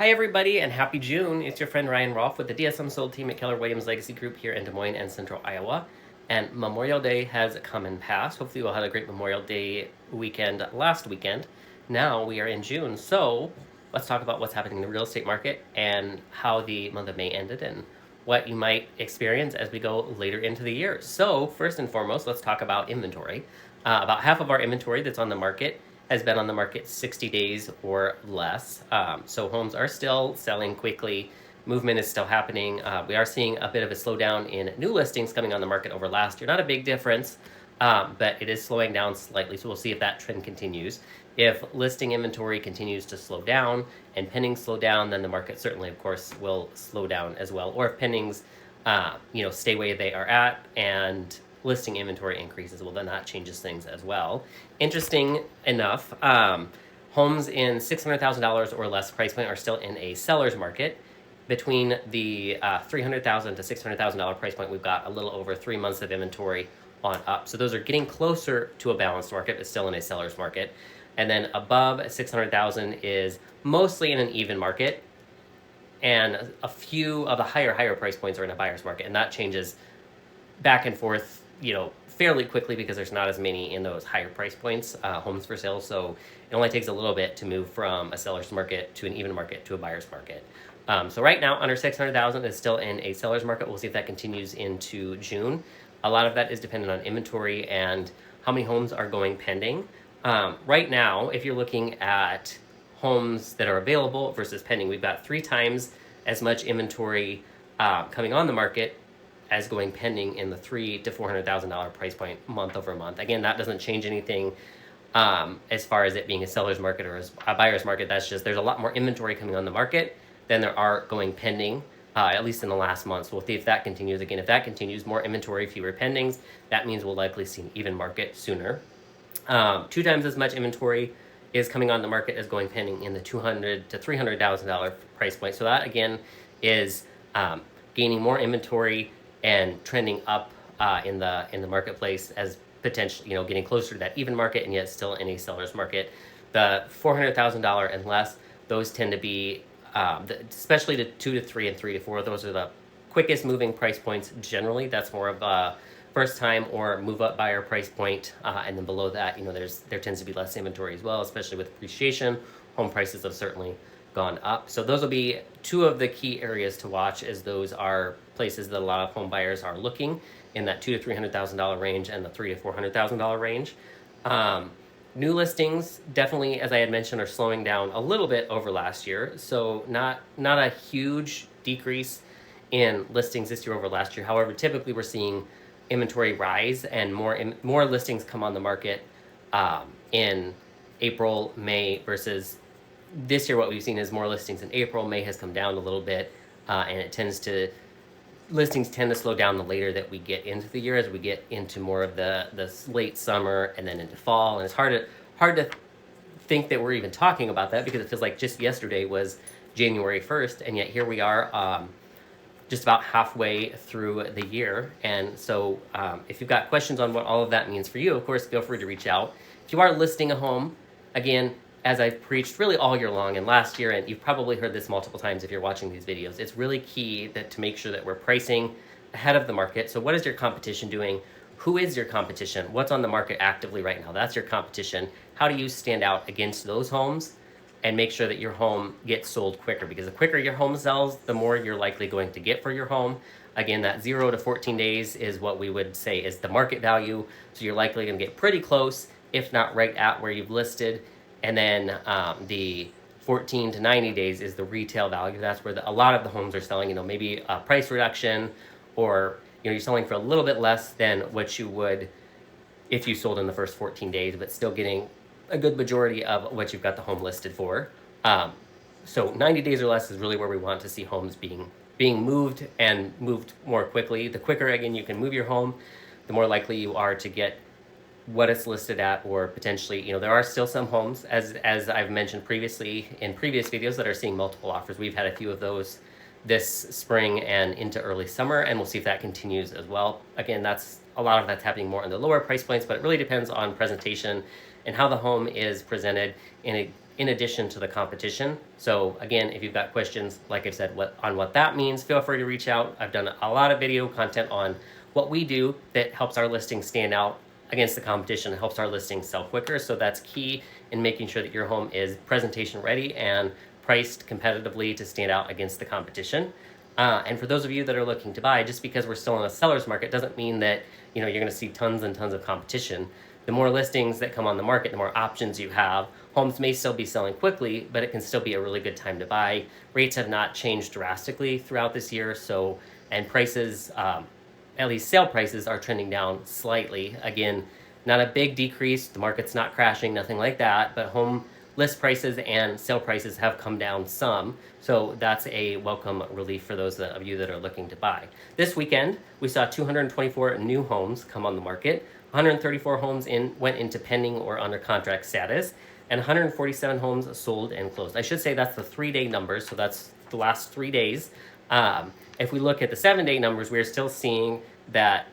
Hi everybody and happy June. It's your friend Ryan Rolfe with the Dsmsold team at Keller Williams Legacy Group here in Des Moines and Central Iowa. And Memorial Day has come and passed. Hopefully we'll have a great Memorial Day weekend last weekend. Now we are in June, so let's talk about what's happening in the real estate market and how the month of May ended and what you might experience as we go later into the year. So first and foremost, let's talk about inventory. About half of our inventory that's on the market has been on the market 60 days or less. So homes are still selling quickly. Movement is still happening. We are seeing a bit of a slowdown in new listings coming on the market over last year. Not a big difference, but it is slowing down slightly. So we'll see if that trend continues. If listing inventory continues to slow down and pendings slow down, then the market certainly, of course, will slow down as well. Or if pendings, stay where they are at and listing inventory increases, well, then that changes things as well. Interesting enough, homes in $600,000 or less price point are still in a seller's market. Between the $300,000 to $600,000 price point, we've got a little over 3 months of inventory on up. So those are getting closer to a balanced market, but still in a seller's market. And then above 600,000 is mostly in an even market, and a few of the higher price points are in a buyer's market, and that changes back and forth fairly quickly because there's not as many in those higher price points homes for sale. So it only takes a little bit to move from a seller's market to an even market to a buyer's market. So right now under 600,000 is still in a seller's market. We'll see if that continues into June. A lot of that is dependent on inventory and how many homes are going pending. Right now, if you're looking at homes that are available versus pending, we've got 3 times as much inventory coming on the market as going pending in the $300,000 to $400,000 price point month over month. Again, that doesn't change anything as far as it being a seller's market or a buyer's market. That's just there's a lot more inventory coming on the market than there are going pending, at least in the last month. So we'll see if that continues. Again, if that continues, more inventory, fewer pendings, that means we'll likely see an even market sooner. 2 times as much inventory is coming on the market as going pending in the $200,000 to $300,000 price point. So that again is gaining more inventory and trending up in the marketplace as potentially getting closer to that even market and yet still in a seller's market. The $400,000 and less, those tend to be especially the 2 to 3 and 3 to 4. Those are the quickest moving price points generally. That's more of a first time or move up buyer price point, and then below that there tends to be less inventory as well, especially with appreciation. Home prices have certainly gone up. So those will be 2 of the key areas to watch, as those are places that a lot of home buyers are looking in that $200,000 to $300,000 range and the $300,000 to $400,000 range. New listings definitely, as I had mentioned, are slowing down a little bit over last year. So not a huge decrease in listings this year over last year. However, typically we're seeing inventory rise and more listings come on the market in April, May versus this year. What we've seen is more listings in April. May has come down a little bit, and listings tend to slow down the later that we get into the year, as we get into more of the late summer and then into fall. And it's hard to think that we're even talking about that, because it feels like just yesterday was January 1st, and yet here we are just about halfway through the year. And so if you've got questions on what all of that means for you, of course, feel free to reach out. If you are listing a home, again, as I've preached really all year long and last year, and you've probably heard this multiple times if you're watching these videos, it's really key to make sure that we're pricing ahead of the market. So what is your competition doing? Who is your competition? What's on the market actively right now? That's your competition. How do you stand out against those homes and make sure that your home gets sold quicker? Because the quicker your home sells, the more you're likely going to get for your home. Again, that 0 to 14 days is what we would say is the market value. So you're likely going to get pretty close, if not right at where you've listed. And then the 14 to 90 days is the retail value. That's where a lot of the homes are selling, maybe a price reduction, or you're selling for a little bit less than what you would if you sold in the first 14 days, but still getting a good majority of what you've got the home listed for. So 90 days or less is really where we want to see homes being moved, and moved more quickly. The quicker, again, you can move your home, the more likely you are to get what it's listed at, or potentially, there are still some homes, as I've mentioned previously in previous videos, that are seeing multiple offers. We've had a few of those this spring and into early summer, and we'll see if that continues as well. Again, a lot of that's happening more in the lower price points, but it really depends on presentation and how the home is presented in in addition to the competition. So again, if you've got questions, like I've said, on what that means, feel free to reach out. I've done a lot of video content on what we do that helps our listings stand out against the competition, helps our listings sell quicker. So that's key in making sure that your home is presentation ready and priced competitively to stand out against the competition. And for those of you that are looking to buy, just because we're still in a seller's market doesn't mean that you're going to see tons and tons of competition. The more listings that come on the market, the more options you have. Homes may still be selling quickly, but it can still be a really good time to buy. Rates have not changed drastically throughout this year, and prices, at least sale prices, are trending down slightly. Again, not a big decrease. The market's not crashing, nothing like that, but home list prices and sale prices have come down some. So that's a welcome relief for those of you that are looking to buy. This weekend, we saw 224 new homes come on the market. 134 homes went into pending or under contract status, and 147 homes sold and closed. I should say that's the 3-day numbers, so that's the last 3 days. If we look at the 7-day numbers, we're still seeing that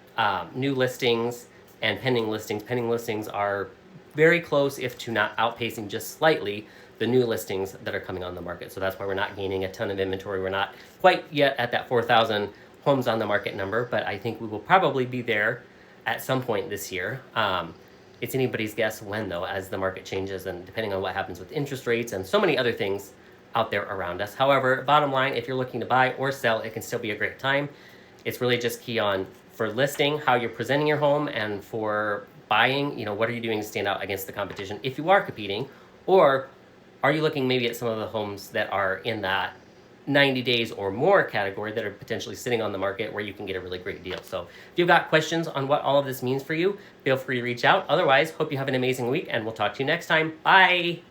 new listings and pending listings are very close, if to not outpacing just slightly, the new listings that are coming on the market. So that's why we're not gaining a ton of inventory. We're not quite yet at that 4,000 homes on the market number, but I think we will probably be there at some point this year. It's anybody's guess when, though, as the market changes and depending on what happens with interest rates and so many other things out there around us. However, bottom line, if you're looking to buy or sell, it can still be a great time. It's really just key on, for listing, how you're presenting your home, and for buying, what are you doing to stand out against the competition if you are competing, or are you looking maybe at some of the homes that are in that 90 days or more category that are potentially sitting on the market where you can get a really great deal. So if you've got questions on what all of this means for you, feel free to reach out. Otherwise, hope you have an amazing week, and we'll talk to you next time. Bye!